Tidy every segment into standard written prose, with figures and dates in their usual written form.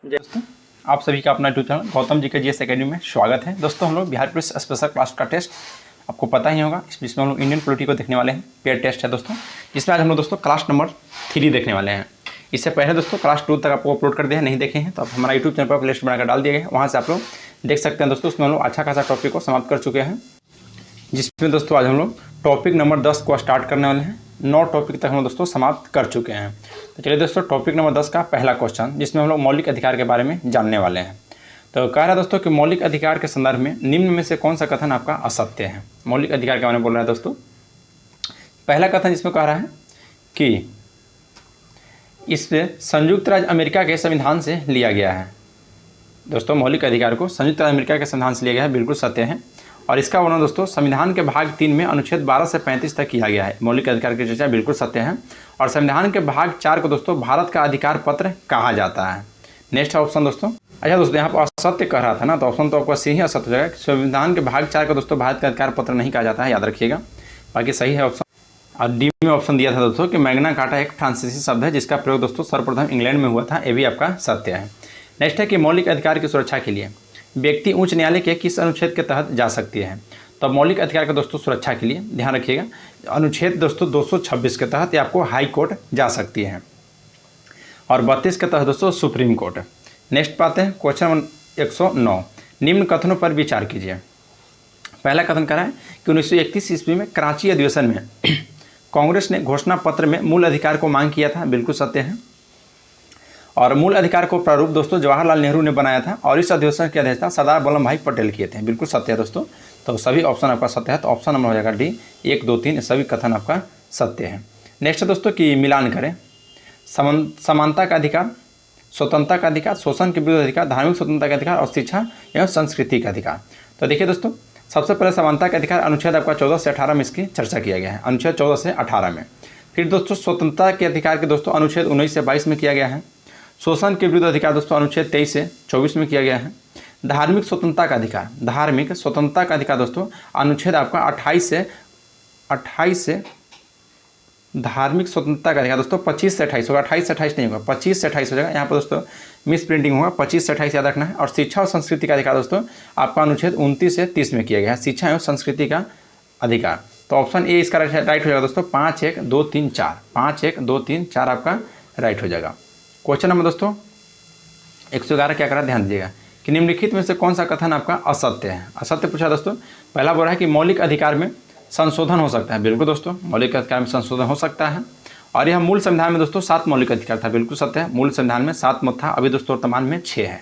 दोस्तों, आप सभी का अपना यूट्यूब चैनल गौतम जी के जीएस एकेडमी में स्वागत है। दोस्तों, हम लोग बिहार पुलिस स्पेशल क्लास का टेस्ट आपको पता ही होगा, जिसमें हम लोग इंडियन पॉलिटी को देखने वाले हैं। पेयर टेस्ट है दोस्तों, जिसमें आज हम लोग दोस्तों क्लास नंबर 3 देखने वाले हैं। इससे पहले दोस्तों क्लास 2 तक आपको अपलोड कर दिया है, नहीं देखे हैं तो आप हमारा यूट्यूब चैनल पर प्लेलिस्ट बनाकर डाल दिया गया, वहाँ से आप लोग देख सकते हैं। दोस्तों, उसमें हम लोग अच्छा खासा टॉपिक को समाप्त कर चुके हैं, जिसमें दोस्तों आज हम लोग टॉपिक नंबर 10 को स्टार्ट करने वाले हैं। 9 टॉपिक तक हम दोस्तों समाप्त कर चुके हैं। तो चलिए दोस्तों, टॉपिक नंबर 10 का पहला क्वेश्चन, जिसमें हम लोग मौलिक अधिकार के बारे में जानने वाले हैं। तो कह रहा है दोस्तों कि मौलिक अधिकार के संदर्भ में निम्न में से कौन सा कथन आपका असत्य है। मौलिक अधिकार के बारे में बोल रहा है दोस्तों। पहला कथन जिसमें कह रहा है कि इसे संयुक्त राज्य अमेरिका के संविधान से लिया गया है। दोस्तों, मौलिक अधिकार को संयुक्त राज्य अमेरिका के संविधान से लिया गया है, बिल्कुल सत्य है। और इसका वर्णन दोस्तों संविधान के भाग 3 में अनुच्छेद 12 से 35 तक किया गया है। मौलिक अधिकार की चर्चा बिल्कुल सत्य है। और संविधान के भाग 4 को दोस्तों भारत का अधिकार पत्र कहा जाता है। नेक्स्ट ऑप्शन दोस्तों, अच्छा दोस्तों, यहाँ पर असत्य कह रहा था ना, तो ऑप्शन तो आपका सी ही असत्य हो जाएगा। संविधान के भाग 4 को दोस्तों भारत का अधिकार पत्र नहीं कहा जाता है, याद रखिएगा। बाकी सही है ऑप्शन। और डी में ऑप्शन दिया था दोस्तों कि मैग्ना कार्टा एक फ्रांसीसी शब्द है, जिसका प्रयोग दोस्तों सर्वप्रथम इंग्लैंड में हुआ था। ये भी आपका सत्य है। नेक्स्ट है कि मौलिक अधिकार की सुरक्षा के लिए व्यक्ति उच्च न्यायालय के किस अनुच्छेद के तहत जा सकती है। तो मौलिक अधिकार का दोस्तों सुरक्षा के लिए ध्यान रखिएगा, अनुच्छेद दोस्तों 226 के तहत ये आपको हाई कोर्ट जा सकती है, और 32 के तहत दोस्तों सुप्रीम कोर्ट। नेक्स्ट पाते हैं क्वेश्चन नंबर 109, निम्न कथनों पर विचार कीजिए। पहला कथन करा है कि 1931 ईस्वी में कराची अधिवेशन में कांग्रेस ने घोषणा पत्र में मूल अधिकार को मांग किया था, बिल्कुल सत्य है। और मूल अधिकार को प्रारूप दोस्तों जवाहरलाल नेहरू ने बनाया था, और इस अधिवेशन की अध्यक्षता सरदार वल्लभ भाई पटेल किए थे, बिल्कुल सत्य है दोस्तों। तो सभी ऑप्शन आपका सत्य है। तो ऑप्शन नंबर हो जाएगा डी, 1, 2, 3 सभी कथन आपका सत्य है। नेक्स्ट है दोस्तों कि मिलान करें। समानता का अधिकार, स्वतंत्रता का अधिकार, शोषण के विरुद्ध अधिकार, धार्मिक स्वतंत्रता का अधिकार और शिक्षा एवं संस्कृति का अधिकार। तो देखिए दोस्तों, सबसे पहले समानता का अधिकार अनुच्छेद आपका 14 से 18 में इसकी चर्चा किया गया है, अनुच्छेद 14 से 18 में। फिर दोस्तों स्वतंत्रता के अधिकार के दोस्तों अनुच्छेद 19 से 22 में किया गया है। शोषण के विरुद्ध अधिकार दोस्तों अनुच्छेद 23 से 24 में किया गया है। धार्मिक स्वतंत्रता का अधिकार, धार्मिक स्वतंत्रता का अधिकार दोस्तों अनुच्छेद आपका 28 से धार्मिक स्वतंत्रता का अधिकार दोस्तों 25 से 28 होगा, 28 से 28 नहीं होगा, 25 से 28 हो जाएगा। यहाँ पर दोस्तों मिस प्रिंटिंग होगा, 25 से 28 याद रखना है। और शिक्षा और संस्कृति का अधिकार दोस्तों आपका अनुच्छेद 29 से 30 में किया गया है, शिक्षा एवं संस्कृति का अधिकार। तो ऑप्शन ए इसका राइट हो जाएगा दोस्तों, 5, 1, 2, 3, 4, 5, 1, 2, 3, 4 आपका राइट हो जाएगा। क्वेश्चन नंबर दोस्तों 111 क्या करा, ध्यान दीजिएगा कि निम्नलिखित में से कौन सा कथन आपका असत्य है। असत्य पूछा दोस्तों। पहला बोल रहा है कि मौलिक अधिकार में संशोधन हो सकता है, बिल्कुल दोस्तों मौलिक अधिकार में संशोधन हो सकता है। और यह मूल संविधान में दोस्तों 7 मौलिक अधिकार था, बिल्कुल सत्य है। मूल संविधान में 7 मत था, अभी दोस्तों वर्तमान में 6 है।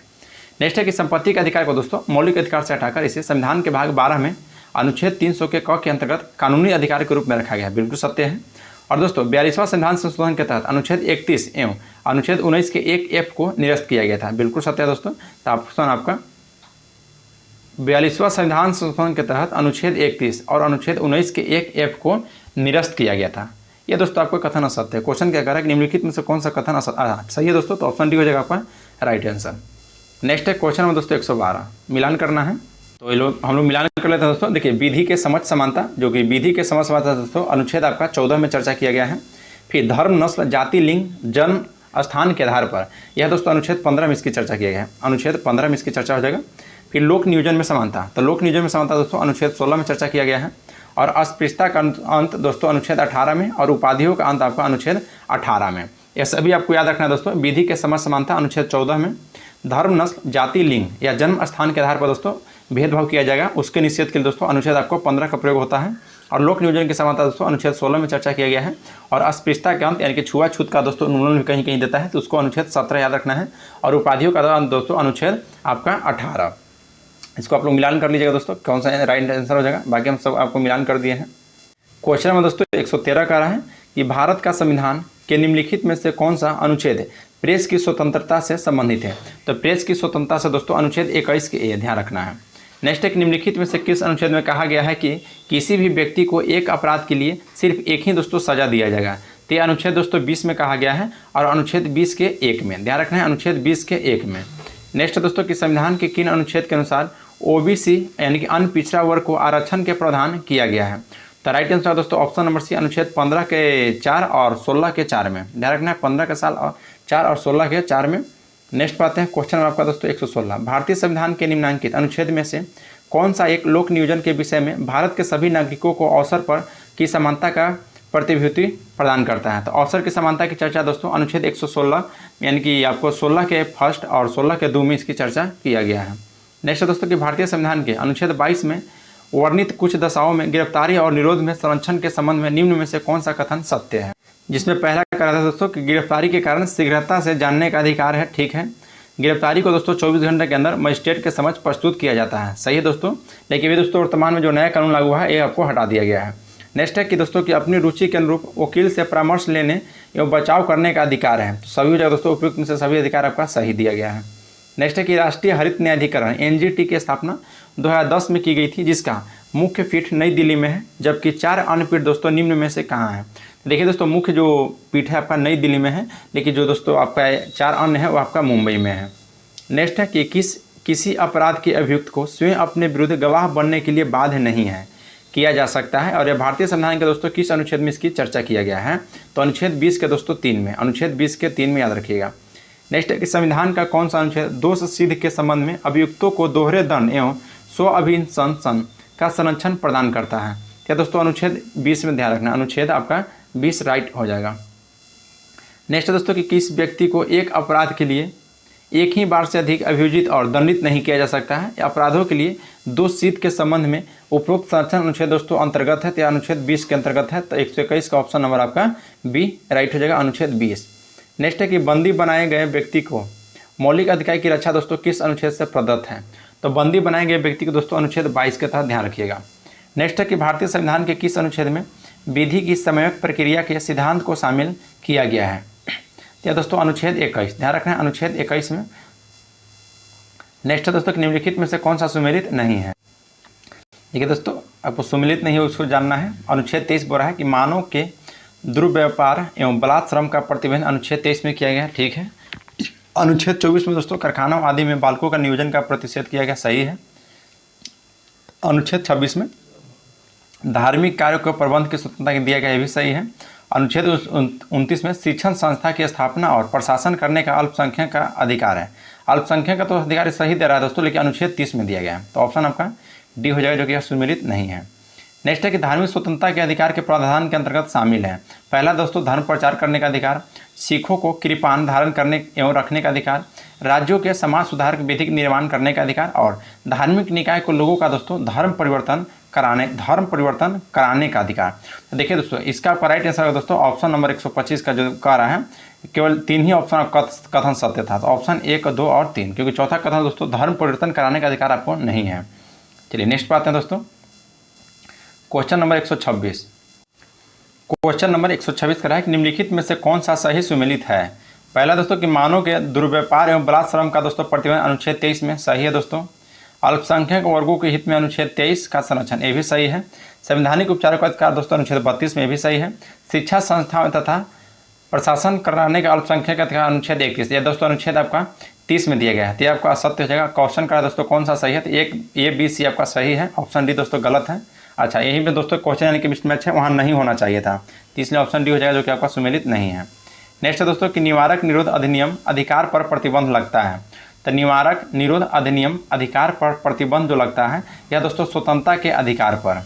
नेक्स्ट है कि संपत्ति के अधिकार को दोस्तों मौलिक अधिकार से हटाकर इसे संविधान के भाग 12 में अनुच्छेद 300 के क के अंतर्गत कानूनी अधिकार के रूप में रखा गया है, बिल्कुल सत्य है। और दोस्तों 42वां संविधान संशोधन के तहत अनुच्छेद 31 एवं अनुच्छेद 19 के 1F को निरस्त किया गया था, बिल्कुल सत्य है दोस्तों। तो ऑप्शन आपका 42वां संविधान संशोधन के तहत अनुच्छेद 31 और अनुच्छेद 19 के 1F को निरस्त किया गया था। ये दोस्तों आपको कथन असत्य है। क्वेश्चन क्या कर रहा है कि निम्नलिखित में से कौन सा कथन सही है दोस्तों। तो ऑप्शन डी हो जाएगा आपका राइट आंसर। नेक्स्ट है क्वेश्चन नंबर दोस्तों 112, मिलान करना है। तो ये लोग हम लोग मिलान कर लेते हैं दोस्तों। देखिए विधि के समझ समानता, जो कि विधि के समझ समानता दोस्तों अनुच्छेद आपका 14 में चर्चा किया गया है। फिर धर्म, नस्ल, जाति, लिंग, जन्म स्थान के आधार पर, यह दोस्तों अनुच्छेद 15 में इसकी चर्चा किया गया है, अनुच्छेद 15 में इसकी चर्चा हो जाएगा। फिर लोक नियोजन में समानता, तो लोक नियोजन में समानता दोस्तों अनुच्छेद 16 में चर्चा किया गया है। और अस्पृश्यता का अंत दोस्तों अनुच्छेद 18 में, और उपाधियों का अंत आपका अनुच्छेद 18 में। यह सभी आपको याद रखना है दोस्तों। विधि के समझ समानता अनुच्छेद 14 में, धर्म, नस्ल, जाति, लिंग या जन्म स्थान के आधार पर दोस्तों भेदभाव किया जाएगा, उसके निषेध के लिए दोस्तों अनुच्छेद आपको 15 का प्रयोग होता है। और लोक नियोजन की समानता दोस्तों अनुच्छेद 16 में चर्चा किया गया है। और अस्पृश्यता के अंत यानी कि छुआछूत का दोस्तों उन्मूलन भी कहीं कहीं देता है, तो उसको अनुच्छेद 17 याद रखना है। और उपाधियों का अंत दोस्तों अनुच्छेद आपका 18। इसको आप लोग मिलान कर लीजिएगा दोस्तों, कौन सा राइट आंसर हो जाएगा। बाकी हम सब आपको मिलान कर दिए हैं। क्वेश्चन में दोस्तों 113 का रहा है कि भारत का संविधान के निम्नलिखित में से कौन सा अनुच्छेद प्रेस की स्वतंत्रता से संबंधित है। तो प्रेस की स्वतंत्रता से दोस्तों अनुच्छेद 21 के ए ध्यान रखना है। नेक्स्ट एक निम्नलिखित में से किस अनुच्छेद में कहा गया है कि किसी भी व्यक्ति को एक अपराध के लिए सिर्फ एक ही दोस्तों सजा दिया जाएगा। तो ये अनुच्छेद दोस्तों 20 में कहा गया है, और अनुच्छेद 20 के 1 में ध्यान रखना है, अनुच्छेद 20 के 1 में। नेक्स्ट दोस्तों कि संविधान के किन अनुच्छेद के अनुसार ओबीसी यानी कि अन्य पिछड़ा वर्ग को आरक्षण के प्रावधान किया गया है। तो राइट आंसर दोस्तों ऑप्शन नंबर सी, अनुच्छेद 15 के 4 और 16 के 4 में ध्यान रखना है। 15 के साल और 4 और 16 के 4 में नेक्स्ट पाते हैं क्वेश्चन नंबर आपका दोस्तों 116। भारतीय संविधान के निम्नलिखित अनुच्छेद में से कौन सा एक लोक नियोजन के विषय में भारत के सभी नागरिकों को अवसर पर की समानता का प्रतिभूति प्रदान करता है? तो अवसर की समानता की चर्चा दोस्तों अनुच्छेद 116 यानी कि आपको 16 के फर्स्ट और 16 के 2 में इसकी चर्चा किया गया है। नेक्स्ट है दोस्तों कि भारतीय संविधान के अनुच्छेद 22 में वर्णित कुछ दशाओं में गिरफ्तारी और निरोध में संरक्षण के संबंध में निम्न में से कौन सा कथन सत्य है? जिसमें पहला कहा था दोस्तों कि गिरफ्तारी के कारण शीघ्रता से जानने का अधिकार है। ठीक है, गिरफ्तारी को दोस्तों 24 घंटे के अंदर मजिस्ट्रेट के समक्ष प्रस्तुत किया जाता है। सही है दोस्तों, लेकिन ये दोस्तों वर्तमान में जो नया कानून लागू हुआ है ये आपको हटा दिया गया है। नेक्स्ट है कि दोस्तों कि अपनी रुचि के अनुरूप वकील से परामर्श लेने एवं बचाव करने का अधिकार है। तो सभी जगह दोस्तों उपयुक्त में से सभी अधिकार आपका सही दिया गया है। नेक्स्ट है कि राष्ट्रीय हरित न्यायाधिकरण एनजीटी की स्थापना 2010 में की गई थी, जिसका मुख्य पीठ नई दिल्ली में है, जबकि 4 अन्य पीठ दोस्तों निम्न में से कहाँ है? देखिए दोस्तों मुख्य जो पीठ है आपका नई दिल्ली में है, लेकिन जो दोस्तों आपका 4 अन्य है वो आपका मुंबई में है। नेक्स्ट है कि किसी अपराध के अभियुक्त को स्वयं अपने विरुद्ध गवाह बनने के लिए बाध्य नहीं है किया जा सकता है। और यह भारतीय संविधान के दोस्तों किस अनुच्छेद में इसकी चर्चा किया गया है? तो अनुच्छेद 20 के दोस्तों 3 में, अनुच्छेद 20 के 3 में याद रखिएगा। नेक्स्ट है कि संविधान का कौन सा अनुच्छेद दोष सिद्ध के संबंध में अभियुक्तों को दोहरे दंड एवं स्व अभिशंसन का संरक्षण प्रदान करता है? क्या दोस्तों अनुच्छेद 20 में ध्यान रखना, अनुच्छेद आपका 20 राइट हो जाएगा। नेक्स्ट है दोस्तों कि किस व्यक्ति को एक अपराध के लिए एक ही बार से अधिक अभियोजित और दंडित नहीं किया जा सकता है? अपराधों के लिए दोष सिद्ध के संबंध में उपरोक्त संरक्षण अनुच्छेद दोस्तों अंतर्गत है, तो यह अनुच्छेद 20 के अंतर्गत है। तो 121 का ऑप्शन नंबर आपका बी राइट हो जाएगा, अनुच्छेद 20। नेक्स्ट है कि बंदी बनाए गए व्यक्ति को मौलिक अधिकार की रक्षा दोस्तों किस अनुच्छेद से प्रदत्त है? तो बंदी बनाए गए व्यक्ति को दोस्तों अनुच्छेद 22 के तहत ध्यान रखिएगा। नेक्स्ट है कि भारतीय संविधान के किस अनुच्छेद में विधि की समयक प्रक्रिया के सिद्धांत को शामिल किया गया है? तो दोस्तों अनुच्छेद 21, ध्यान रखना है अनुच्छेद 21 में। नेक्स्ट है दोस्तों कि निम्नलिखित में से कौन सा सुमेलित नहीं है? देखिए दोस्तों आपको सुमेलित नहीं है उसको जानना है। अनुच्छेद 23 बोल रहा है कि मानव के दुर्व्यापार एवं बलात् श्रम का प्रतिबंध अनुच्छेद 23 में किया गया है। ठीक है, अनुच्छेद 24 में दोस्तों कारखानों आदि में बालकों का नियोजन का प्रतिषेध किया गया। सही है। अनुच्छेद 26 में धार्मिक कार्यों को प्रबंध की स्वतंत्रता दिया गया, ये भी सही है। अनुच्छेद 29 में शिक्षण संस्था की स्थापना और प्रशासन करने का अल्पसंख्यक का अधिकार है। अल्पसंख्यक का तो अधिकार सही दे रहा है दोस्तों, लेकिन अनुच्छेद 30 में दिया गया है, तो ऑप्शन आपका डी हो जाएगा, जो कि सुमेलित नहीं है। नेक्स्ट है कि धार्मिक स्वतंत्रता के अधिकार के प्रावधान के अंतर्गत शामिल है। पहला दोस्तों धर्म प्रचार करने का अधिकार, सिखों को कृपान धारण करने एवं रखने का अधिकार, राज्यों के समाज सुधार विधिक निर्माण करने का अधिकार, और धार्मिक निकाय को लोगों का दोस्तों धर्म परिवर्तन कराने का अधिकार। तो देखिए दोस्तों इसका राइट आंसर दोस्तों ऑप्शन नंबर 125 का जो कह रहा है, केवल 3 ही ऑप्शन कथन सत्य था, तो ऑप्शन 1, 2 और 3, क्योंकि चौथा कथन दोस्तों धर्म परिवर्तन कराने का अधिकार आपको नहीं है। चलिए नेक्स्ट बात है दोस्तों क्वेश्चन नंबर 126। क्वेश्चन नंबर 126 का है कि निम्नलिखित में से कौन सा सही सुमेलित है? पहला दोस्तों कि मानव के दुर्व्यापार एवं बलात् श्रम का दोस्तों प्रतिबंध अनुच्छेद 23 में, सही है दोस्तों। अल्पसंख्यक वर्गों के हित में अनुच्छेद 23 का संरक्षण, ये भी सही है। संवैधानिक उपचारों का अधिकार दोस्तों अनुच्छेद 32 में भी सही है। शिक्षा संस्थाओं तथा प्रशासन कराने का अल्पसंख्यक अधिकार अनुच्छेद 31, यह दोस्तों अनुच्छेद आपका 30 में दिया गया है, तो आपका असत्य हो जाएगा। क्वेश्चन का दोस्तों कौन सा सही है? तो A, B, C आपका सही है, ऑप्शन डी दोस्तों गलत है। अच्छा, यही में दोस्तों क्वेश्चन यानी कि मिसमैच है, वहाँ नहीं होना चाहिए था, तो इसलिए ऑप्शन डी हो जाएगा, जो कि आपका सुमेलित नहीं है। नेक्स्ट है दोस्तों कि निवारक निरोध अधिनियम अधिकार पर प्रतिबंध लगता है। तो निवारक निरोध अधिनियम अधिकार पर प्रतिबंध जो लगता है यह दोस्तों स्वतंत्रता के अधिकार पर।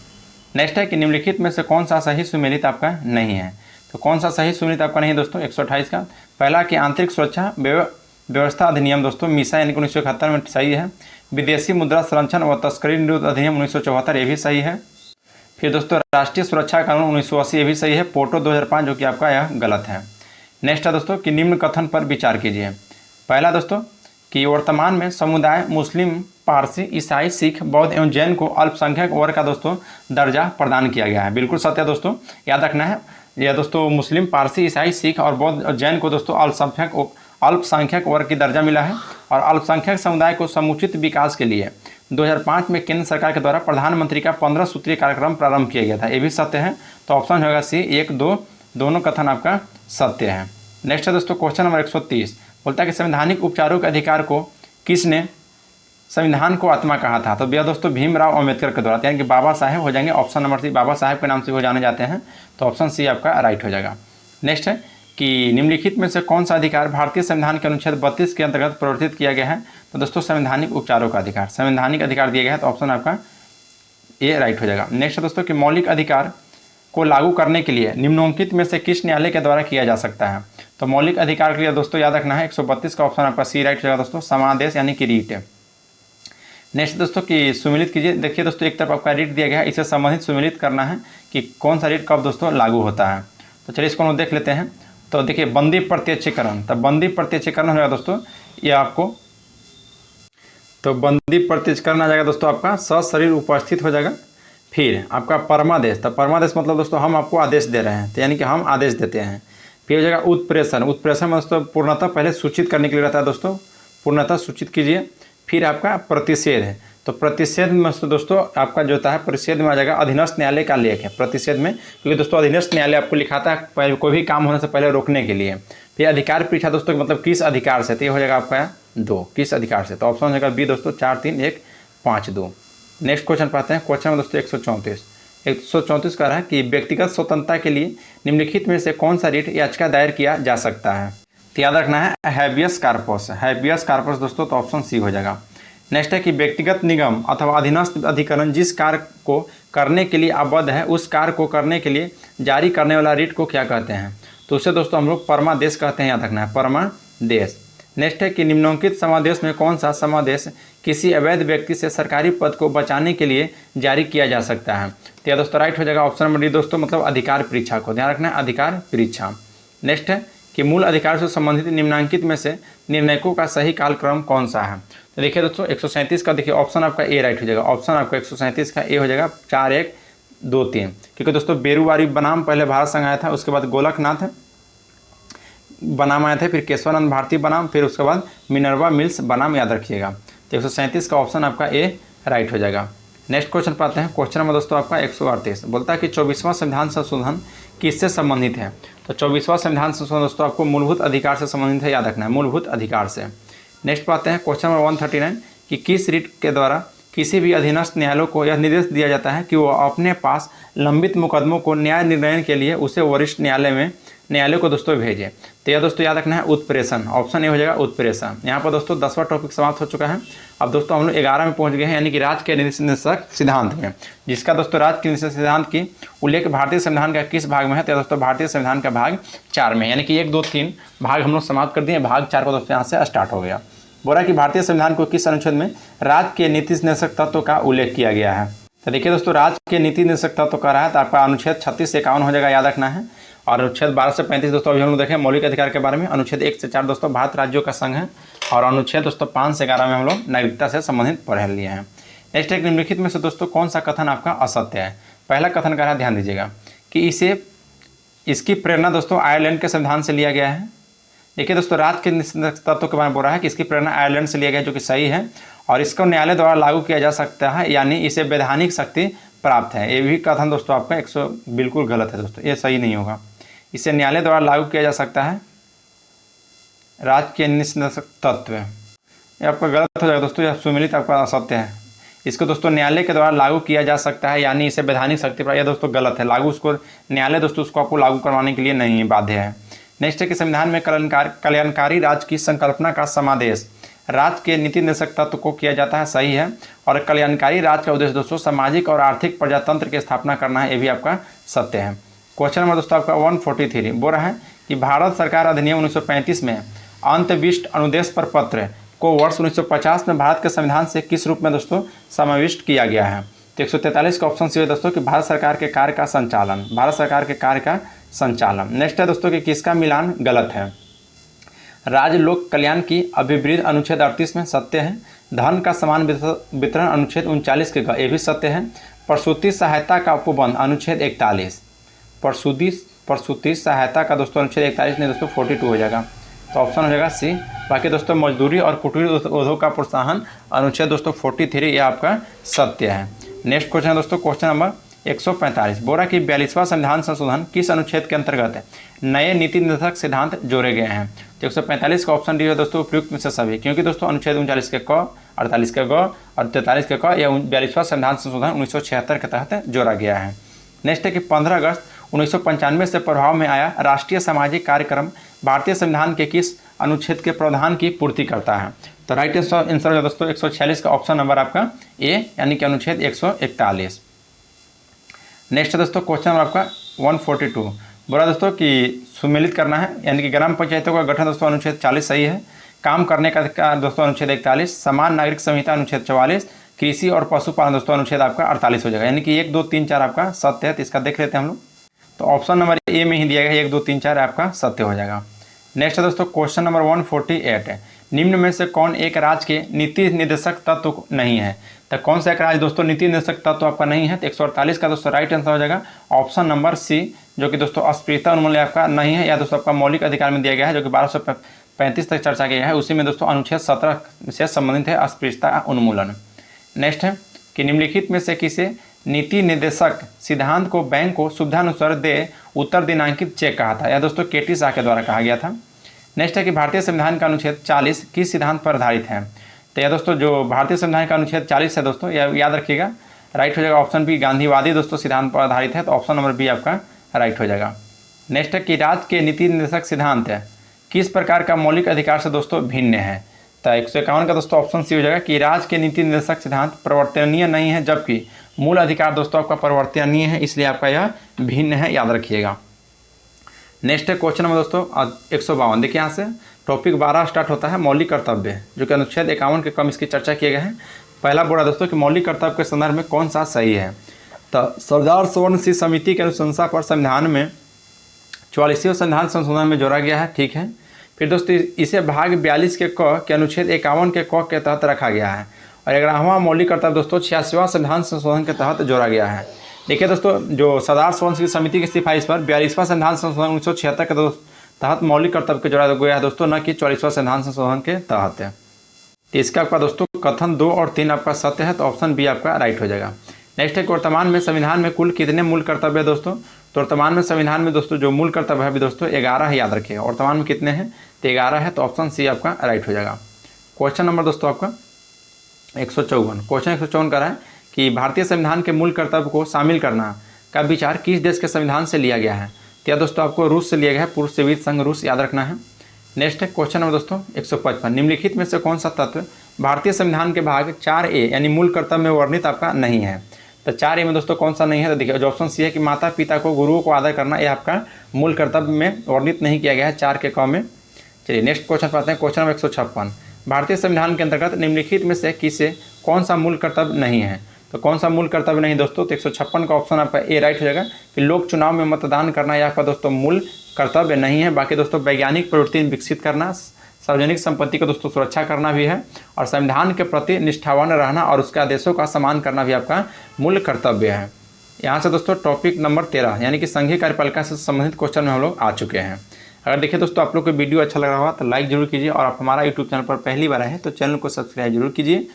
नेक्स्ट है कि निम्नलिखित में से कौन सा सही सुमेलित आपका नहीं है? तो कौन सा सही सुमेलित आपका नहीं है दोस्तों 128 का? पहला कि आंतरिक सुरक्षा व्यवस्था अधिनियम दोस्तों मीसा यानी कि 1971 में सही है। विदेशी मुद्रा संरक्षण व तस्करी निरोध अधिनियम 1974, ये भी सही है। फिर दोस्तों राष्ट्रीय सुरक्षा कानून 1980, ये भी सही है। पोर्टो 2005, जो कि आपका यह गलत है। नेक्स्ट है दोस्तों कि निम्न कथन पर विचार कीजिए। पहला दोस्तों कि वर्तमान में समुदाय मुस्लिम, पारसी, ईसाई, सिख, बौद्ध एवं जैन को अल्पसंख्यक वर्ग का दोस्तों दर्जा प्रदान किया गया है। बिल्कुल सत्य दोस्तों, याद रखना है। यह दोस्तों मुस्लिम, पारसी, ईसाई, सिख और बौद्ध और जैन को दोस्तों अल्पसंख्यक वर्ग की दर्जा मिला है। और अल्पसंख्यक समुदाय को समुचित विकास के लिए 2005 में केंद्र सरकार के द्वारा प्रधानमंत्री का 15 सूत्रीय कार्यक्रम प्रारंभ किया गया था, ये भी सत्य है। तो ऑप्शन होगा सी 1, 2 दोनों कथन आपका सत्य है। नेक्स्ट है दोस्तों क्वेश्चन नंबर 130, बोलता है कि संवैधानिक उपचारों के अधिकार को किसने संविधान को आत्मा कहा था? तो भैया दोस्तों भीमराव अम्बेडकर के द्वारा, यानी कि बाबा साहेब हो जाएंगे। Option number C Baba Saheb के नाम से वो जाने जाते हैं, तो ऑप्शन सी आपका राइट हो जाएगा। नेक्स्ट है कि निम्नलिखित में से कौन सा अधिकार भारतीय संविधान के अनुच्छेद 32 के अंतर्गत प्रवर्तित किया गया है। तो दोस्तों संवैधानिक उपचारों का अधिकार, संवैधानिक अधिकार दिया गया है, तो ऑप्शन आपका ए राइट हो जाएगा। नेक्स्ट है दोस्तों कि मौलिक अधिकार को लागू करने के लिए निम्नलिखित में से किस न्यायालय के द्वारा किया जा सकता है। तो मौलिक अधिकार के लिए दोस्तों याद रखना है 132 का ऑप्शन आपका सी राइट हो जाएगा दोस्तों, समादेश यानी कि रीट। नेक्स्ट दोस्तों कि सुमिलित कीजिए। देखिए दोस्तों एक तरफ आपका रीट दिया गया है, इसे संबंधित सुमिलित करना है कि कौन सा रीट कब दोस्तों लागू होता है। तो चलिए इसको हम देख लेते हैं। तो देखिए बंदी प्रत्यक्षीकरण, तब बंदी प्रत्यक्षीकरण हो जाएगा दोस्तों ये आपको, तो बंदी प्रत्यक्षीकरण आ जाएगा दोस्तों आपका सशरीर उपस्थित हो जाएगा। फिर आपका परमादेश, तो परमादेश मतलब दोस्तों हम आपको आदेश दे रहे हैं, तो यानी कि हम आदेश देते हैं। फिर हो जाएगा उत्प्रेषण, उत्प्रेषण में दोस्तों पूर्णतः पहले सूचित करने के लिए रहता है दोस्तों, पूर्णतः सूचित कीजिए। फिर आपका प्रतिषेध है, तो प्रतिषेध में दोस्तों आपका जो होता है प्रतिषेध में आ जाएगा अधीनस्थ न्यायालय का लेख है प्रतिषेध में, क्योंकि दोस्तों अधीनस्थ न्यायालय आपको लिखाता है कोई भी काम होने से पहले रोकने के लिए। फिर अधिकार परीक्षा दोस्तों मतलब किस अधिकार से, तो ये हो जाएगा आपका 2 किस अधिकार से, तो ऑप्शन हो जाएगा बी दोस्तों 4 3 1 5 2। नेक्स्ट क्वेश्चन पाते हैं। क्वेश्चन में दोस्तों 134 कह रहा है कि व्यक्तिगत स्वतंत्रता के लिए निम्नलिखित में से कौन सा रिट याचिका दायर किया जा सकता है। तो याद रखना है हैबियस कार्पस, हैबियस कार्पस दोस्तों, तो ऑप्शन सी हो जाएगा। नेक्स्ट है कि व्यक्तिगत निगम अथवा अधीनस्थ अधिकरण जिस कार्य को करने के लिए आबद्ध है उस कार्य को करने के लिए जारी करने वाला रिट को क्या कहते हैं। तो उसे दोस्तों हम लोग परमादेश कहते हैं, याद रखना है परमादेश। नेक्स्ट है कि निम्नलिखित समादेश में कौन सा समादेश किसी अवैध व्यक्ति से सरकारी पद को बचाने के लिए जारी किया जा सकता है। तो यह दोस्तों राइट हो जाएगा ऑप्शन नंबर डी दोस्तों, मतलब अधिकार परीक्षा को ध्यान रखना है, अधिकार परीक्षा। नेक्स्ट है कि मूल अधिकार से संबंधित निम्नांकित में से निर्णयों का सही कालक्रम कौन सा है। तो देखिए दोस्तों 137 का देखिए ऑप्शन आपका ए राइट हो जाएगा, ऑप्शन आपका 137 का ए हो जाएगा 4 1 2 3, क्योंकि दोस्तों बेरूवारी बनाम पहले भारत संघ आया था, उसके बाद गोलकनाथ बनाम आया था, फिर केशवानंद भारती बनाम, फिर उसके बाद मिनर्वा मिल्स बनाम, याद रखिएगा। तो 137 का ऑप्शन आपका ए राइट हो जाएगा। नेक्स्ट क्वेश्चन पाते हैं। क्वेश्चन में दोस्तों आपका 138 बोलता है कि 24वां संविधान संशोधन किससे संबंधित है। तो 24वां संविधान संशोधन दोस्तों आपको मूलभूत अधिकार से संबंधित है, याद रखना है मूलभूत अधिकार से। नेक्स्ट पाते हैं क्वेश्चन नंबर 139 कि किस रिट के द्वारा किसी भी अधीनस्थ न्यायालय को यह निर्देश दिया जाता है कि वो अपने पास लंबित मुकदमों को न्याय निर्णय के लिए उसे वरिष्ठ न्यायालय को दोस्तों भेजे। तो यह दोस्तों याद रखना है उत्प्रेषण, ऑप्शन ए हो जाएगा उत्प्रेषण। यहाँ पर दोस्तों 10वां टॉपिक समाप्त हो चुका है। अब दोस्तों हम लोग 11 में पहुँच गए हैं, यानी कि राज्य के निषेधक सिद्धांत में, जिसका दोस्तों राज्य के निषेधक सिद्धांत की उल्लेख भारतीय संविधान का किस भाग में है। तो दोस्तों भारतीय संविधान का भाग 4 में, यानी कि 1 2 3 भाग हम लोग समाप्त कर दिए, भाग 4 को दोस्तों यहाँ से स्टार्ट हो गया। बोला कि भारतीय संविधान को किस अनुच्छेद में राज्य के नीति निर्देशक तत्व का उल्लेख किया गया है। तो देखिए दोस्तों राज्य के नीति निर्देशक तत्व का रहा है, तो आपका अनुच्छेद 36 से 51 हो जाएगा, याद रखना है। और अनुच्छेद 12 से 35 दोस्तों अभी हम लोग देखें मौलिक अधिकार के बारे में, अनुच्छेद 1 से 4 दोस्तों भारत राज्यों का संघ है, और अनुच्छेद दोस्तों 5 से 11 में हम लोग नागरिकता से संबंधित पढ़ लिए हैं। नेक्स्ट एक निम्नलिखित में से दोस्तों कौन सा कथन आपका असत्य है। पहला कथन का है, ध्यान दीजिएगा कि इसकी प्रेरणा दोस्तों आयरलैंड के संविधान से लिया गया है। देखिए दोस्तों राज्य के निषेधक तत्व के बारे में बोल रहा है कि इसकी प्रेरणा आयरलैंड से लिया गया, जो कि सही है, और इसको न्यायालय द्वारा लागू किया जा सकता है, यानी इसे वैधानिक शक्ति प्राप्त है। ये भी कथन दोस्तों आपका 100 बिल्कुल गलत है दोस्तों, ये सही नहीं होगा। इसे न्यायालय द्वारा लागू किया जा सकता है राज्य के निषेधक तत्व, ये आपका गलत हो जाएगा दोस्तों, यह सुमिलित आपका असत्य है। इसको दोस्तों न्यायालय के द्वारा लागू किया जा सकता है, यानी इसे वैधानिक शक्ति प्राप्त, यह दोस्तों गलत है। लागू उसको न्यायालय दोस्तों उसको आपको लागू करवाने के लिए नहीं बाध्य है। नेक्स्ट है कि संविधान में कल्याणकारी राज्य की संकल्पना का समादेश राज्य के नीति निर्देशक तत्व को किया जाता है, सही है। और कल्याणकारी राज्य का उद्देश्य दोस्तों सामाजिक और आर्थिक प्रजातंत्र की स्थापना करना है, ये भी आपका सत्य है। क्वेश्चन नंबर दोस्तों आपका 143 बोल रहा है कि भारत सरकार अधिनियम 1935 में अंतविष्ट अनुदेश पर पत्र को वर्ष 1950 में भारत के संविधान से किस रूप में दोस्तों समाविष्ट किया गया है। तो 143 का ऑप्शन सी है दोस्तों कि भारत सरकार के कार्य का संचालन, भारत सरकार के कार्य का संचालन। नेक्स्ट है दोस्तों कि किसका मिलान गलत है। राज्य लोक कल्याण की अभिवृद्धि अनुच्छेद 38 में सत्य है। धन का समान वितरण अनुच्छेद 39 के ये भी सत्य है। प्रसूति सहायता का उपबंध अनुच्छेद 41, प्रसूति सहायता का दोस्तों अनुच्छेद 41 नहीं दोस्तों 42 हो जाएगा, तो ऑप्शन हो जाएगा सी। बाकी दोस्तों मजदूरी और कुटीर उद्योग का प्रोत्साहन अनुच्छेद दोस्तों 43 ये आपका सत्य है। नेक्स्ट क्वेश्चन है दोस्तों क्वेश्चन नंबर 145 बोरा कि 42वां संविधान संशोधन किस अनुच्छेद के अंतर्गत है नए नीति निर्देशक सिद्धांत जोड़े गए हैं। तो 145 का ऑप्शन डी है दोस्तों उपयुक्त में से सभी, क्योंकि दोस्तों अनुच्छेद 39 के क, 48 के ग और 43 के क यह 42वां संविधान संशोधन 1976 के तहत जोड़ा गया है। नेक्स्ट है कि 15 अगस्त 1995 से प्रभाव में आया राष्ट्रीय सामाजिक कार्यक्रम भारतीय संविधान के किस अनुच्छेद के प्रावधान की पूर्ति करता है? तो राइट आंसर है दोस्तों 146 का ऑप्शन नंबर आपका ए, यानी कि अनुच्छेद 141। नेक्स्ट है दोस्तों क्वेश्चन नंबर आपका 142, बोला दोस्तों कि सुमेलित करना है, यानी कि ग्राम पंचायतों का गठन दोस्तों अनुच्छेद 40 सही है। काम करने का अधिकार दोस्तों अनुच्छेद 41, समान नागरिक संहिता अनुच्छेद 44, कृषि और पशुपालन दोस्तों अनुच्छेद आपका 48 हो जाएगा, यानी कि 1 2 3 4 आपका सत्य है। तो इसका देख लेते हैं हम लोग। तो ऑप्शन नंबर ए में ही दिया गया 1 2 3 4 आपका सत्य हो जाएगा। नेक्स्ट है दोस्तों क्वेश्चन नंबर 148 है, निम्न में से कौन एक राज्य के नीति निर्देशक तत्व नहीं है? तो कौन सा एक राज्य दोस्तों नीति निर्देशक तत्व आपका नहीं है? तो 148 का दोस्तों राइट आंसर हो जाएगा ऑप्शन नंबर सी, जो कि दोस्तों अस्पृश्यता उन्मूलन आपका नहीं है, या दोस्तों आपका मौलिक अधिकार में दिया गया है, जो कि 1235 तक चर्चा किया है। उसी में दोस्तों अनुच्छेद 17 से संबंधित है अस्पृश्यता उन्मूलन। नेक्स्ट है कि निम्नलिखित में से किसे नीति निर्देशक सिद्धांत को बैंक को सुविधानुसार दे उत्तर दिनांकित चेक कहा था? यह दोस्तों केटी शाह के द्वारा कहा गया था। नेक्स्ट है कि भारतीय संविधान का अनुच्छेद 40 किस सिद्धांत पर आधारित है? तो यह दोस्तों जो भारतीय संविधान का अनुच्छेद 40 है दोस्तों, यह याद रखिएगा, राइट हो जाएगा ऑप्शन बी, गांधीवादी दोस्तों सिद्धांत पर आधारित है। तो ऑप्शन नंबर बी आपका राइट हो जाएगा। नेक्स्ट है कि राज्य के नीति निर्देशक सिद्धांत है किस प्रकार का मौलिक अधिकार से दोस्तों भिन्न है? तो 151 का दोस्तों ऑप्शन सी हो जाएगा कि राज्य के नीति निर्देशक सिद्धांत परिवर्तनीय नहीं है, जबकि मूल अधिकार दोस्तों आपका परिवर्तनीय है, इसलिए आपका यह भिन्न है, याद रखिएगा। नेक्स्ट है क्वेश्चन नंबर दोस्तों 152, देखिए यहाँ से टॉपिक 12 स्टार्ट होता है मौलिक कर्तव्य, जो कि अनुच्छेद 51 के कम इसकी चर्चा किए गए हैं। पहला बोला दोस्तों कि मौलिक कर्तव्य के संदर्भ में कौन सा सही है? तो सरदार सवर्ण सिंह समिति के अनुशंसा पर संविधान में 44वें संविधान संशोधन में जोड़ा गया है, ठीक है। फिर दोस्तों इसे भाग 42 के क के अनुच्छेद 51 के क के तहत रखा गया है, और 11वां मौलिक कर्तव्य दोस्तों 86वां संविधान संशोधन के तहत जोड़ा गया है। देखिए दोस्तों जो सरदार सवर्ण सिंह समिति की सिफारिश पर 42वां संविधान संशोधन 1976 के तहत मौलिक कर्तव्य के जोड़ा गया है दोस्तों, न कि 44वां संविधान संशोधन के तहत है। तो इसका आपका दोस्तों कथन 2 और 3 आपका सत्य है, तो ऑप्शन बी आपका राइट हो जाएगा। नेक्स्ट है वर्तमान में संविधान में कुल कितने मूल कर्तव्य है दोस्तों? तो वर्तमान में संविधान में दोस्तों जो मूल कर्तव्य है भी दोस्तों 11 है, याद रखिएगा। वर्तमान में कितने हैं? तो 11 है, तो ऑप्शन सी आपका राइट हो जाएगा। क्वेश्चन नंबर दोस्तों आपका 154, क्वेश्चन 154 कर रहा है कि भारतीय संविधान के मूल कर्तव्य को शामिल करना का विचार किस देश के संविधान से लिया गया है? तो यह दोस्तों आपको रूस से लिया गया है, पूर्व सोवियत संघ रूस, याद रखना है। नेक्स्ट है क्वेश्चन नंबर दोस्तों 155, निम्नलिखित में से कौन सा तत्व भारतीय संविधान के भाग 4A यानी मूल कर्तव्य में वर्णित आपका नहीं है? तो 4A में दोस्तों कौन सा नहीं है? तो देखिए जो ऑप्शन सी है कि माता पिता को गुरुओं को आदर करना, यह आपका मूल कर्तव्य में वर्णित नहीं किया गया है 4 के क में। चलिए नेक्स्ट क्वेश्चन पाते हैं, क्वेश्चन नंबर 156, भारतीय संविधान के अंतर्गत निम्नलिखित में से किसे कौन सा मूल कर्तव्य नहीं है? तो कौन सा मूल कर्तव्य नहीं दोस्तों? तो 156 का ऑप्शन आपका ए राइट हो जाएगा कि लोक चुनाव में मतदान करना यह आपका दोस्तों मूल कर्तव्य नहीं है। बाकी दोस्तों वैज्ञानिक प्रवृत्ति विकसित करना, सार्वजनिक संपत्ति को दोस्तों सुरक्षा करना भी है, और संविधान के प्रति निष्ठावान रहना और उसके आदेशों का सम्मान करना भी आपका मूल कर्तव्य है। यहाँ से दोस्तों टॉपिक नंबर 13 यानी कि संघीय कार्यपालिका से संबंधित क्वेश्चन में हम लोग आ चुके हैं। अगर देखिए दोस्तों आप लोग को वीडियो अच्छा लग रहा होगा तो लाइक जरूर कीजिए, और आप हमारा यूट्यूब चैनल पर पहली बार आए हैं तो चैनल को सब्सक्राइब जरूर कीजिए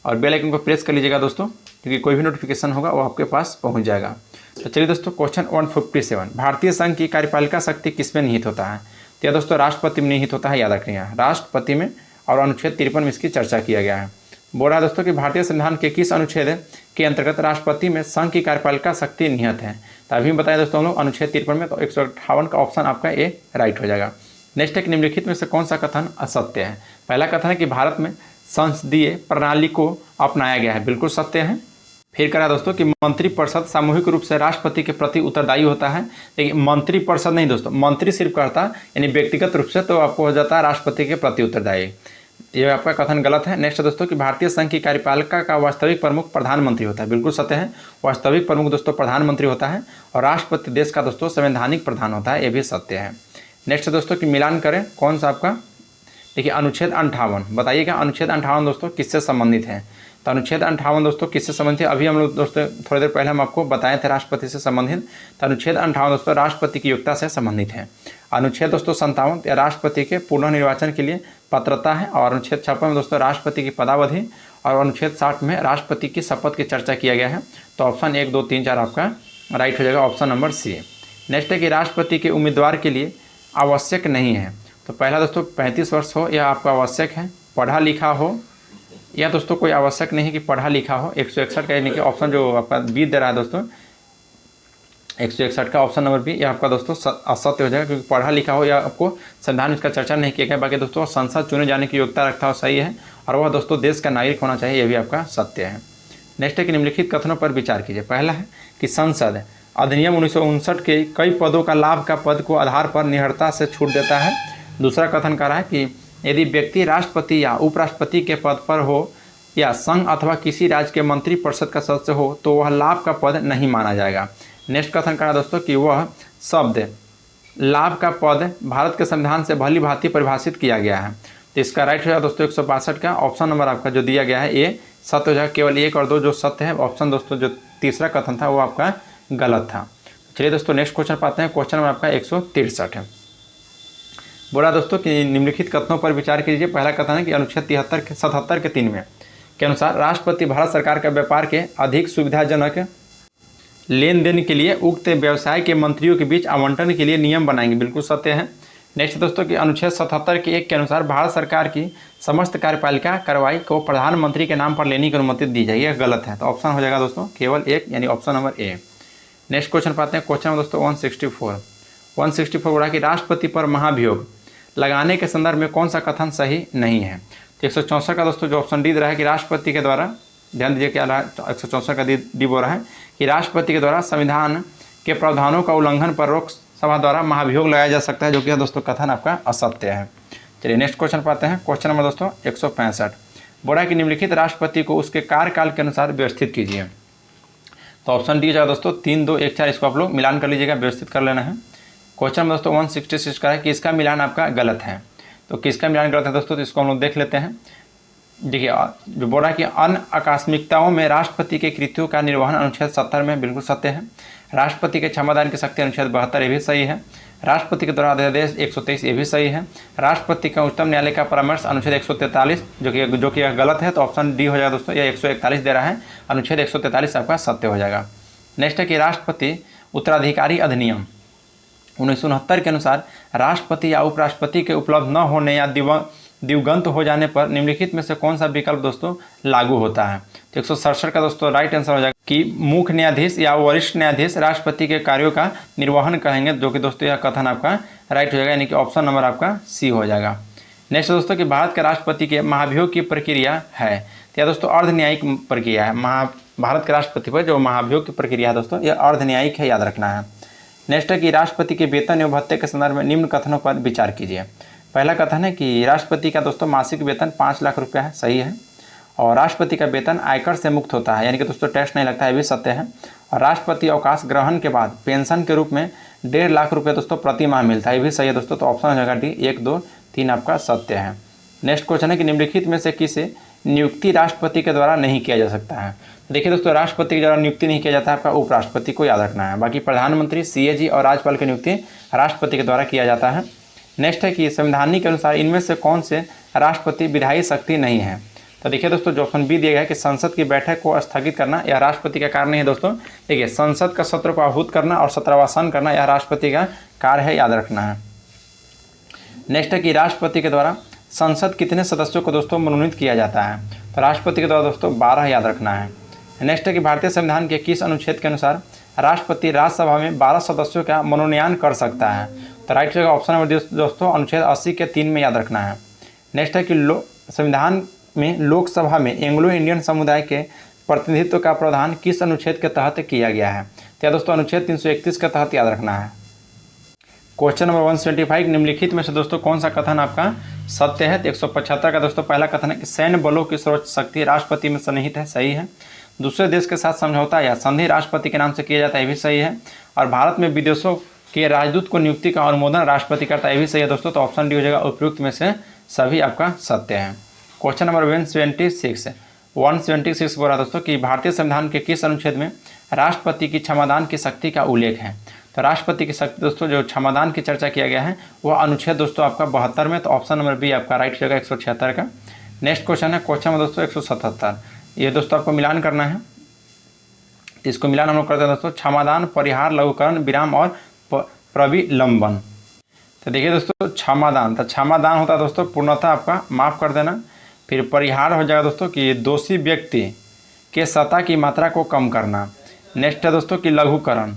और बेल आइकन को प्रेस कर लीजिएगा दोस्तों, क्योंकि कोई भी नोटिफिकेशन होगा वो आपके पास पहुंच जाएगा। तो चलिए दोस्तों क्वेश्चन 157, भारतीय संघ की कार्यपालिका शक्ति किसमें निहित होता है? तो यह दोस्तों राष्ट्रपति में निहित होता है, याद रखिएगा, राष्ट्रपति में, और अनुच्छेद 53 में इसकी चर्चा किया गया है। बोल रहा है दोस्तों कि भारतीय संविधान के किस अनुच्छेद के अंतर्गत राष्ट्रपति में संघ की कार्यपालिका शक्ति निहित है? तो अभी बताया दोस्तों हम लोग अनुच्छेद 53 में, तो 158 का ऑप्शन आपका ए राइट हो जाएगा। नेक्स्ट है कि निम्नलिखित में से कौन सा कथन असत्य है? पहला कथन है कि भारत में संसदीय प्रणाली को अपनाया गया है, बिल्कुल सत्य है। फिर कहा दोस्तों कि मंत्रिपरिषद सामूहिक रूप से राष्ट्रपति के प्रति उत्तरदायी होता है। लेकिन मंत्रिपरिषद नहीं दोस्तों, मंत्री सिर्फ करता यानी व्यक्तिगत रूप से, तो आपको हो जाता है राष्ट्रपति के प्रति उत्तरदायी। ये आपका कथन गलत है। नेक्स्ट दोस्तों कि भारतीय संघ की कार्यपालिका का वास्तविक प्रमुख प्रधानमंत्री होता है, बिल्कुल सत्य है। वास्तविक प्रमुख दोस्तों प्रधानमंत्री होता है, और राष्ट्रपति देश का दोस्तों संवैधानिक प्रधान होता है, ये भी सत्य है। नेक्स्ट दोस्तों कि मिलान करें कौन सा आपका, देखिए अनुच्छेद 58, बताइएगा अनुच्छेद 58 दोस्तों किससे संबंधित है? तो अनुच्छेद 58 दोस्तों किससे संबंधित है? अभी हम लोग दोस्तों थोड़ी देर पहले हम आपको बताए थे राष्ट्रपति से संबंधित। तो अनुच्छेद 58 दोस्तों राष्ट्रपति की योग्यता से संबंधित है। अनुच्छेद दोस्तों 57 राष्ट्रपति के पुनर्निर्वाचन के लिए पात्रता है, और अनुच्छेद 56 में दोस्तों राष्ट्रपति की पदावधि, और अनुच्छेद 60 में राष्ट्रपति की शपथ की चर्चा किया गया है। तो ऑप्शन 1 2 3 4 आपका राइट हो जाएगा, ऑप्शन नंबर सी। नेक्स्ट है कि राष्ट्रपति के उम्मीदवार के लिए आवश्यक नहीं है। तो पहला दोस्तों 35 वर्ष हो, यह आपका आवश्यक है। पढ़ा लिखा हो, या दोस्तों कोई आवश्यक नहीं है कि पढ़ा लिखा हो। 161 का यानी कि ऑप्शन जो आपका बी दे रहा है दोस्तों, 161 का ऑप्शन नंबर बी ये आपका दोस्तों असत्य हो जाएगा, क्योंकि पढ़ा लिखा हो या आपको संविधान इसका चर्चा नहीं किया गया। बाकी दोस्तों संसद चुने जाने की योग्यता रखता हो, सही है, और वह दोस्तों देश का नागरिक होना चाहिए, यह भी आपका सत्य है। नेक्स्ट है कि निम्नलिखित कथनों पर विचार कीजिए। पहला है कि संसद अधिनियम 1959 के कई पदों का लाभ का पद को आधार पर निहरता से छूट देता है। दूसरा कथन कह रहा है कि यदि व्यक्ति राष्ट्रपति या उपराष्ट्रपति के पद पर हो या संघ अथवा किसी राज्य के मंत्रिपरिषद का सदस्य हो तो वह लाभ का पद नहीं माना जाएगा। नेक्स्ट कथन कहा दोस्तों कि वह शब्द लाभ का पद भारत के संविधान से भली भांति परिभाषित किया गया है। तो इसका राइट हो जाएगा दोस्तों 162 का ऑप्शन नंबर आपका जो दिया गया है ये सत्य हो जाएगा। केवल 1 और 2 जो सत्य है, ऑप्शन दोस्तों जो तीसरा कथन था वो आपका गलत था। चलिए दोस्तों नेक्स्ट क्वेश्चन पाते हैं। क्वेश्चन नंबर आपका 163 है। बोला दोस्तों कि निम्नलिखित कथनों पर विचार कीजिए। पहला कथन है कि अनुच्छेद 77 के 3 में के अनुसार राष्ट्रपति भारत सरकार के व्यापार के अधिक सुविधाजनक लेन देन के लिए उक्त व्यवसाय के मंत्रियों के बीच आवंटन के लिए नियम बनाएंगे। बिल्कुल सत्य है। नेक्स्ट दोस्तों कि अनुच्छेद 77 के 1 के अनुसार भारत सरकार की समस्त कार्यपालिका कार्रवाई को प्रधानमंत्री के नाम पर लेने की अनुमति दी जाएगी। यह गलत है, तो ऑप्शन हो जाएगा दोस्तों केवल 1 यानी option number A. Next question पाते हैं। क्वेश्चन नंबर दोस्तों 164 बोला कि राष्ट्रपति पर महाभियोग लगाने के संदर्भ में कौन सा कथन सही नहीं है। तो 164 का दोस्तों जो ऑप्शन डी दे रहा है कि राष्ट्रपति के द्वारा, ध्यान दीजिए क्या रहा है, 164 का डी बोल रहा है कि राष्ट्रपति के द्वारा संविधान के प्रावधानों का उल्लंघन पर लोक सभा द्वारा महाभियोग लगाया जा सकता है, जो कि दोस्तों कथन आपका असत्य है। चलिए नेक्स्ट क्वेश्चन पाते हैं। क्वेश्चन नंबर दोस्तों 165 बोला कि निम्नलिखित राष्ट्रपति को उसके कार्यकाल के अनुसार व्यवस्थित कीजिए। तो ऑप्शन डी जाएगा दोस्तों 3, 2, 1, 4, इसको आप लोग मिलान कर लीजिएगा, व्यवस्थित कर लेना है। क्वेश्चन नंबर दोस्तों 166 का है कि इसका मिलान आपका गलत है। तो किसका मिलान गलत है दोस्तों, तो इसको हम लोग देख लेते हैं। देखिए जो बोल रहा है कि अन्य आकस्मिकताओं में राष्ट्रपति के कृत्यों का निर्वहन अनुच्छेद 70 में बिल्कुल सत्य है। राष्ट्रपति के क्षमादान की शक्ति अनुच्छेद 72 ये भी सही है। राष्ट्रपति के द्वारा अध्यादेश 123 ये भी सही है। राष्ट्रपति का उच्चतम न्यायालय का परामर्श अनुच्छेद 143 जो कि गलत है, तो ऑप्शन डी हो जाएगा दोस्तों। यह 141 दे रहा है, अनुच्छेद 143 आपका सत्य हो जाएगा। नेक्स्ट है कि राष्ट्रपति उत्तराधिकारी अधिनियम 1969 के अनुसार राष्ट्रपति या उपराष्ट्रपति के उपलब्ध न होने या दिवंगत हो जाने पर निम्नलिखित में से कौन सा विकल्प दोस्तों लागू होता है। तो 167 का दोस्तों राइट आंसर हो जाएगा कि मुख्य न्यायाधीश या वरिष्ठ न्यायाधीश राष्ट्रपति के कार्यों का निर्वहन करेंगे, जो कि दोस्तों यह कथन आपका राइट हो जाएगा, यानी कि ऑप्शन नंबर आपका सी हो जाएगा। नेक्स्ट दोस्तों कि भारत के राष्ट्रपति के महाभियोग की प्रक्रिया है, तो यह दोस्तों अर्ध न्यायिक प्रक्रिया है। भारत के राष्ट्रपति पर जो महाभियोग की प्रक्रिया है दोस्तों यह अर्ध न्यायिक है, याद रखना है। नेक्स्ट है कि राष्ट्रपति के वेतन एवं भत्ते के संदर्भ में निम्न कथनों पर विचार कीजिए। पहला कथन है कि राष्ट्रपति का दोस्तों मासिक वेतन 5 लाख रुपया है, सही है। और राष्ट्रपति का वेतन आयकर से मुक्त होता है, यानी कि दोस्तों टैक्स नहीं लगता है, भी सत्य है। और राष्ट्रपति अवकाश ग्रहण के बाद पेंशन के रूप में 1.5 लाख रुपये दोस्तों प्रति माह मिलता है, ये भी सही है दोस्तों। तो ऑप्शन हो जाएगा डी 1, 2, 3 आपका सत्य है। नेक्स्ट क्वेश्चन है कि निम्नलिखित में से किसे नियुक्ति राष्ट्रपति के द्वारा नहीं किया जा सकता है। देखिए दोस्तों राष्ट्रपति के द्वारा नियुक्ति नहीं किया जाता है, आपका उपराष्ट्रपति को याद रखना है। बाकी प्रधानमंत्री, सीएजी और राज्यपाल की नियुक्ति राष्ट्रपति के द्वारा किया जाता है। नेक्स्ट है कि संवैधानिक के अनुसार इनमें से कौन से राष्ट्रपति विधायी शक्ति नहीं है। तो देखिए दोस्तों जो ऑप्शन बी दिया गया है कि संसद की बैठक को स्थगित करना यह राष्ट्रपति का कार्य नहीं है दोस्तों। देखिए संसद का सत्र को आहूत करना और सत्रावसान करना यह राष्ट्रपति का कार्य है, याद रखना है। नेक्स्ट है कि राष्ट्रपति के द्वारा संसद कितने सदस्यों को दोस्तों मनोनीत किया जाता है। तो राष्ट्रपति के द्वारा दोस्तों 12 याद रखना है। नेक्स्ट है कि भारतीय संविधान के किस अनुच्छेद के अनुसार राष्ट्रपति राज्यसभा में 12 सदस्यों का मनोनयन कर सकता है। तो राइट जगह ऑप्शन नंबर दोस्तों अनुच्छेद 80 के 3 में याद रखना है। नेक्स्ट है कि संविधान में लोकसभा में एंग्लो इंडियन समुदाय के प्रतिनिधित्व का प्रावधान किस अनुच्छेद के तहत किया गया है। तो यह दोस्तों अनुच्छेद 331 के तहत याद रखना है। क्वेश्चन नंबर 175 निम्नलिखित में से दोस्तों कौन सा कथन आपका सत्य है। तो 175 का दोस्तों पहला कथन है कि सैन्य बलों की सर्वोच्च शक्ति राष्ट्रपति में सन्निहित है, सही है। दूसरे देश के साथ समझौता या संधि राष्ट्रपति के नाम से किया जाता है, ये भी सही है। और भारत में विदेशों के राजदूत को नियुक्ति का अनुमोदन राष्ट्रपति करता है, ये भी सही है दोस्तों। तो ऑप्शन डी हो जाएगा उपयुक्त में से सभी आपका सत्य है। क्वेश्चन नंबर 176 बोल रहा दोस्तों कि भारतीय संविधान के किस अनुच्छेद में राष्ट्रपति की क्षमादान की शक्ति का उल्लेख है। तो राष्ट्रपति की शक्ति दोस्तों जो क्षमादान की चर्चा किया गया है वह अनुच्छेद दोस्तों आपका 72 में। तो ऑप्शन नंबर बी आपका राइट होगा 176 का। नेक्स्ट क्वेश्चन है क्वेश्चन नंबर दोस्तों 177, ये दोस्तों आपको मिलान करना है। तो इसको मिलान हम लोग करते हैं दोस्तों क्षमादान, परिहार, लघुकरण, विराम और प्रविलंबन। तो देखिए दोस्तों क्षमादान, तो क्षमादान होता है दोस्तों पूर्णतः आपका माफ़ कर देना। फिर परिहार हो जाएगा दोस्तों कि दोषी व्यक्ति के सत्ता की मात्रा को कम करना। नेक्स्ट है दोस्तों कि लघुकरण,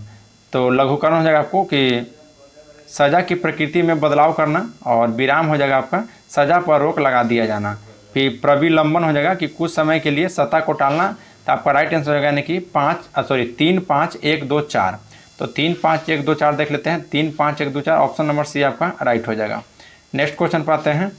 तो लघुकरण हो जाएगा आपको कि सज़ा की प्रकृति में बदलाव करना, और विराम हो जाएगा आपका सज़ा पर रोक लगा दिया जाना। फिर प्रविलंबन हो जाएगा कि कुछ समय के लिए सत्ता को टालना। तो आपका राइट आंसर हो जाएगा यानी कि 3 5 1 2 4। तो 3 5 1 2 4 देख लेते हैं। 3 5 1 2 4 ऑप्शन नंबर सी आपका राइट हो जाएगा। नेक्स्ट क्वेश्चन पर आते हैं।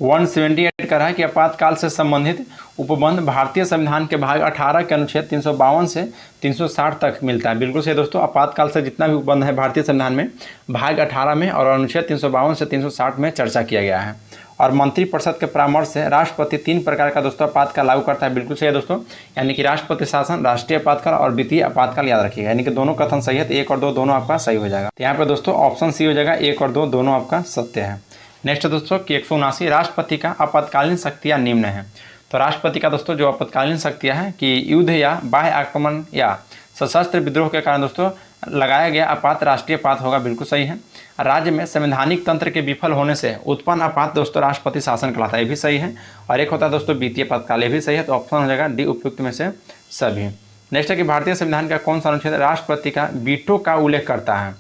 178 का है कि आपातकाल से संबंधित उपबंध भारतीय संविधान के भाग 18 के अनुच्छेद 352 से 360 तक मिलता है। बिल्कुल सही दोस्तों, आपातकाल से जितना भी उपबंध है भारतीय संविधान में भाग 18 में और अनुच्छेद 352 से 360 में चर्चा किया गया है। और मंत्रिपरिषद के परामर्श से राष्ट्रपति 3 प्रकार का दोस्तों आपातकाल लागू करता है। बिल्कुल सही है दोस्तों, यानी कि राष्ट्रपति शासन, राष्ट्रीय आपातकाल और वित्तीय आपातकाल याद रखिएगा। यानी कि दोनों कथन सही है, तो 1 और 2 दोनों आपका सही हो जाएगा। तो यहाँ पर दोस्तों ऑप्शन सी हो जाएगा, 1 और 2 दोनों आपका सत्य है। नेक्स्ट है दोस्तों कि 179 राष्ट्रपति का आपातकालीन शक्तियाँ निम्न है। तो राष्ट्रपति का दोस्तों जो आपातकालीन शक्तियाँ हैं कि युद्ध या बाह्य आक्रमण या सशस्त्र विद्रोह के कारण दोस्तों लगाया गया आपात राष्ट्रीय आपात होगा। बिल्कुल सही है। राज्य में संवैधानिक तंत्र के विफल होने से उत्पन्न आपात दोस्तों राष्ट्रपति शासन कहलाता है, ये भी सही है। और एक होता है दोस्तों वित्तीय आपातकाल, ये भी सही है। तो ऑप्शन हो जाएगा डी उपयुक्त में से सभी। नेक्स्ट है कि भारतीय संविधान का कौन सा अनुच्छेद राष्ट्रपति का वीटो का उल्लेख करता है।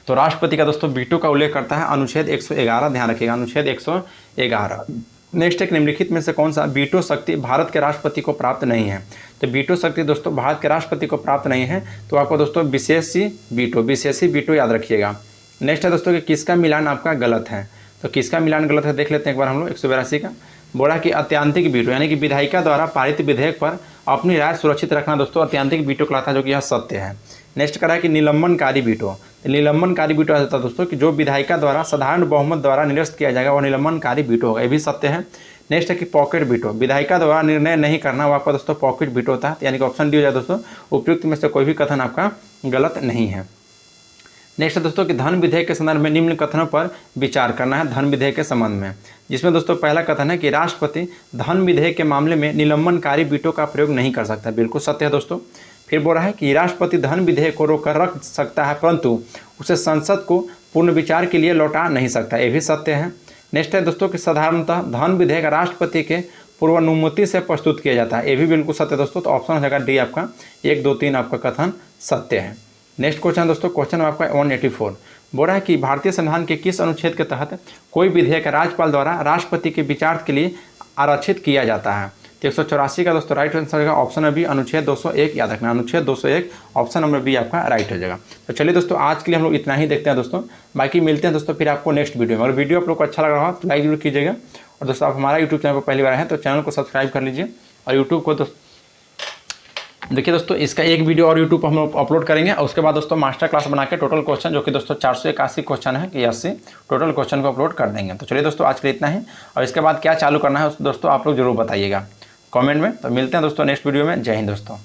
तो राष्ट्रपति का दोस्तों वीटो का उल्लेख करता है अनुच्छेद 111, ध्यान रखिएगा अनुच्छेद 111। नेक्स्ट एक निम्नलिखित में से कौन सा वीटो शक्ति भारत के राष्ट्रपति को प्राप्त नहीं है। तो वीटो शक्ति दोस्तों भारत के राष्ट्रपति को प्राप्त नहीं है, तो आपको दोस्तों विशेषी वीटो याद रखिएगा। नेक्स्ट है दोस्तों कि किसका मिलान आपका गलत है। तो किसका मिलान गलत है देख लेते हैं एक बार हम लोग। 182 का बोला कि अत्यंतिक वीटो यानी कि विधायिका द्वारा पारित विधेयक पर अपनी राय सुरक्षित रखना दोस्तों अत्यंतिक वीटो कहलाता है, जो कि यह सत्य है। नेक्स्ट करा है कि निलंबनकारी वीटो। तो निलंबनकारी वीटो ऐसा दोस्तों कि जो विधायिका द्वारा साधारण बहुमत द्वारा निरस्त किया जाएगा वह निलंबनकारी वीटो होगा, ये भी सत्य है। नेक्स्ट है कि पॉकेट वीटो, विधायिका द्वारा निर्णय नहीं करना, वो आपका दोस्तों पॉकेट वीटो होता है। यानी कि ऑप्शन डी हो जाए दोस्तों, उपयुक्त में से कोई भी कथन आपका गलत नहीं है। नेक्स्ट है दोस्तों कि धन विधेयक के संदर्भ में निम्न कथनों पर विचार करना है धन विधेयक के संबंध में, जिसमें दोस्तों पहला कथन है कि राष्ट्रपति धन विधेयक के मामले में निलंबनकारी वीटो का प्रयोग नहीं कर सकता। बिल्कुल सत्य है दोस्तों। फिर बोल रहा है कि राष्ट्रपति धन विधेयक को रोक कर रख सकता है, परंतु उसे संसद को पूर्ण विचार के लिए लौटा नहीं सकता, ये भी सत्य है। नेक्स्ट है दोस्तों कि साधारणतः धन विधेयक राष्ट्रपति के पूर्वानुमति से प्रस्तुत किया जाता है, ये भी बिल्कुल सत्य दोस्तों। तो ऑप्शन हो जाएगा डी आपका 1 2 3 आपका कथन सत्य है। नेक्स्ट क्वेश्चन दोस्तों, क्वेश्चन आपका 184 बोल रहा है कि भारतीय संविधान के किस अनुच्छेद के तहत कोई विधेयक राज्यपाल द्वारा राष्ट्रपति के विचार के लिए आरक्षित किया जाता है। तो 184 का दोस्तों राइट आंसर होगा ऑप्शन नंबर बी अनुच्छेद 201, याद रखना अनुच्छेद 201 ऑप्शन नंबर बी आपका राइट हो जाएगा। तो चलिए दोस्तों आज के लिए हम लोग इतना ही देखते हैं दोस्तों, बाकी मिलते हैं दोस्तों फिर आपको नेक्स्ट वीडियो में। अगर वीडियो आप लोग को अच्छा लग रहा हो तो लाइक जरूर कीजिएगा, और दोस्तों आप हमारा यूट्यूब चैनल पर पहली बार हैं तो चैनल को सब्सक्राइब कर लीजिए। और यूट्यूब को देखिए दोस्तों इसका एक वीडियो और यूट्यूब पर हम लोग अपलोड करेंगे, और उसके बाद दोस्तों मास्टर क्लास बना के टोटल क्वेश्चन जो कि दोस्तों 481 क्वेश्चन है कि 80 टोटल क्वेश्चन को अपलोड कर देंगे। तो चलिए दोस्तों आज के लिए इतना ही, और इसके बाद क्या चालू करना है दोस्तों आप लोग जरूर बताइएगा कमेंट में। तो मिलते हैं दोस्तों नेक्स्ट वीडियो में। जय हिंद दोस्तों।